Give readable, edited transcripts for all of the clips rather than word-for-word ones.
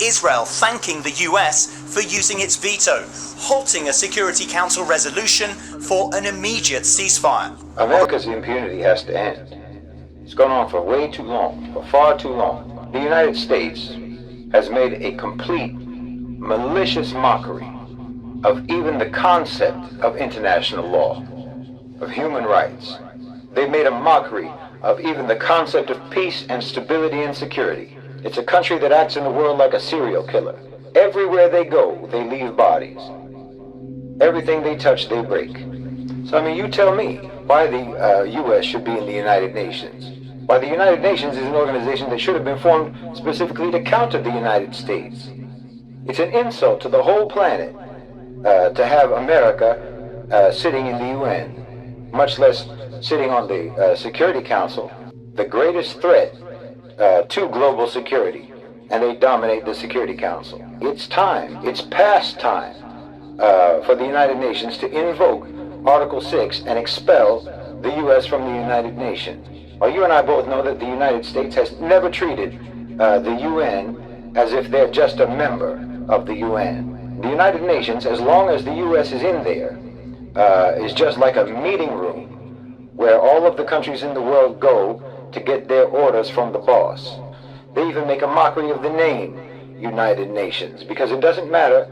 Israel thanking the US for using its veto, halting a Security Council resolution for an immediate ceasefire. America's impunity has to end. It's gone on for way too long, for far too long. The United States has made a complete, malicious mockery of even the concept of international law, of human rights. They've made a mockery of even the concept of peace and stability and security. It's a country that acts in the world like a serial killer. Everywhere they go, they leave bodies. Everything they touch, they break. So, I mean, you tell me why the U.S. should be in the United Nations. Why the United Nations is an organization that should have been formed specifically to counter the United States. It's an insult to the whole planet to have America sitting in the UN, much less sitting on the Security Council, the greatest threat to global security, and they dominate the Security Council. It's time, it's past time for the United Nations to invoke Article 6 and expel the U.S. from the United Nations. Well, you and I both know that the United States has never treated the UN as if they're just a member of the UN. The United Nations, as long as the U.S. is in there, is just like a meeting room where all of the countries in the world go to get their orders from the boss. They even make a mockery of the name United Nations, because it doesn't matter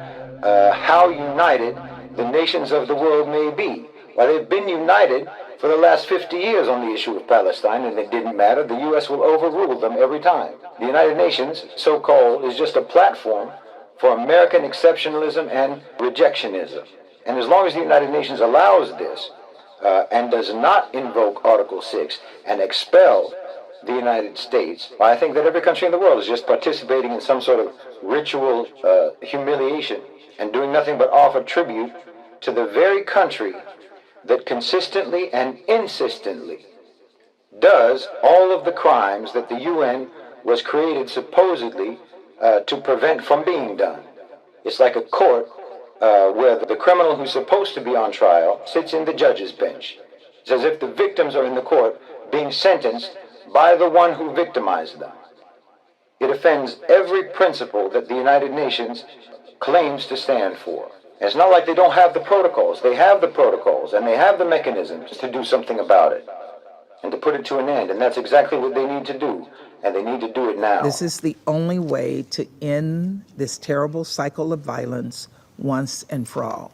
how united the nations of the world may be. Well, they've been united for the last 50 years on the issue of Palestine, and it didn't matter. The U.S. will overrule them every time. The United Nations, so-called, is just a platform for American exceptionalism and rejectionism. And as long as the United Nations allows this and does not invoke Article 6 and expel the United States, I think that every country in the world is just participating in some sort of ritual humiliation and doing nothing but offer tribute to the very country that consistently and insistently does all of the crimes that the UN was created supposedly to prevent from being done. It's like a court where the criminal who's supposed to be on trial sits in the judge's bench. It's as if the victims are in the court being sentenced by the one who victimized them. It offends every principle that the United Nations claims to stand for. And it's not like they don't have the protocols. They have the protocols, and they have the mechanisms to do something about it and to put it to an end. And that's exactly what they need to do, and they need to do it now. This is the only way to end this terrible cycle of violence once and for all.